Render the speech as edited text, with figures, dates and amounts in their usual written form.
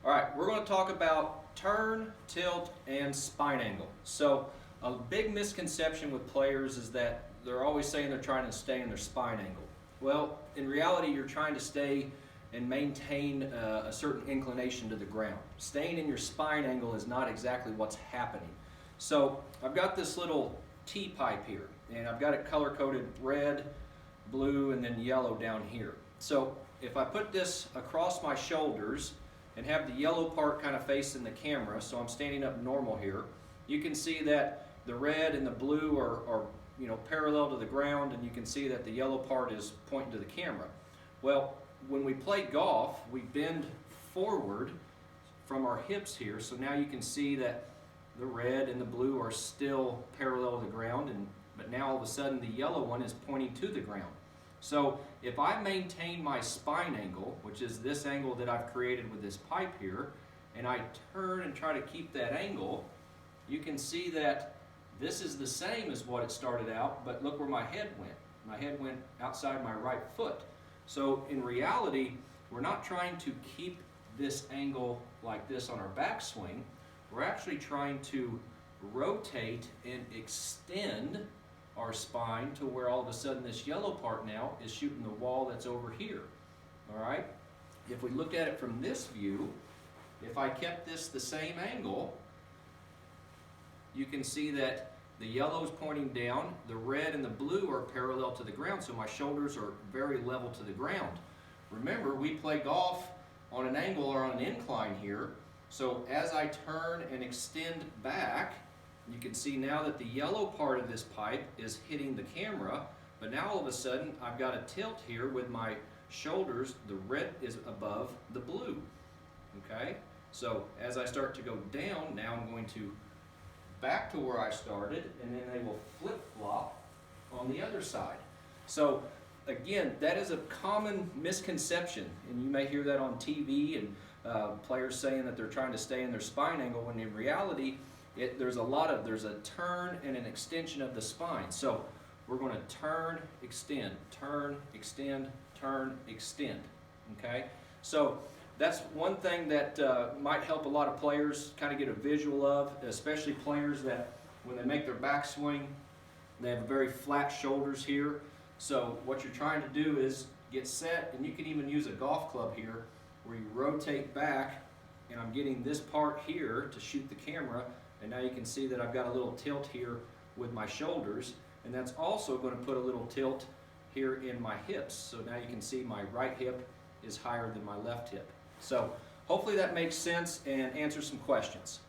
All right, we're going to talk about turn, tilt, and spine angle. So a big misconception with players is that they're always saying they're trying to stay in their spine angle. Well, in reality, you're trying to stay and maintain a certain inclination to the ground. Staying in your spine angle is not exactly what's happening. So I've got this little T-pipe here, and I've got it color-coded red, blue, and then yellow down here. So if I put this across my shoulders and have the yellow part kind of facing the camera, so I'm standing up normal here, you can see that the red and the blue are parallel to the ground, and you can see that the yellow part is pointing to the camera. Well, when we play golf, we bend forward from our hips here, so now you can see that the red and the blue are still parallel to the ground, but now all of a sudden the yellow one is pointing to the ground. So if I maintain my spine angle, which is this angle that I've created with this pipe here, and I turn and try to keep that angle, you can see that this is the same as what it started out, but look where my head went. My head went outside my right foot. So in reality, we're not trying to keep this angle like this on our backswing. We're actually trying to rotate and extend our spine to where all of a sudden this yellow part now is shooting the wall that's over here. All right? If we look at it from this view, if I kept this the same angle, you can see that the yellow is pointing down, the red and the blue are parallel to the ground, so my shoulders are very level to the ground. Remember, we play golf on an angle or on an incline here, so as I turn and extend back, you can see now that the yellow part of this pipe is hitting the camera, but now all of a sudden I've got a tilt here with my shoulders. The red is above the blue. Okay? So as I start to go down, now I'm going to back to where I started, and then they will flip-flop on the other side. So again, that is a common misconception, and you may hear that on TV and players saying that they're trying to stay in their spine angle, when in reality there's a turn and an extension of the spine. So we're going to turn, extend, turn, extend, turn, extend. Okay? So that's one thing that might help a lot of players kind of get a visual of, especially players that when they make their backswing, they have very flat shoulders here. So what you're trying to do is get set, and you can even use a golf club here where you rotate back, and I'm getting this part here to shoot the camera, and now you can see that I've got a little tilt here with my shoulders, and that's also going to put a little tilt here in my hips. So now you can see my right hip is higher than my left hip. So hopefully that makes sense and answers some questions.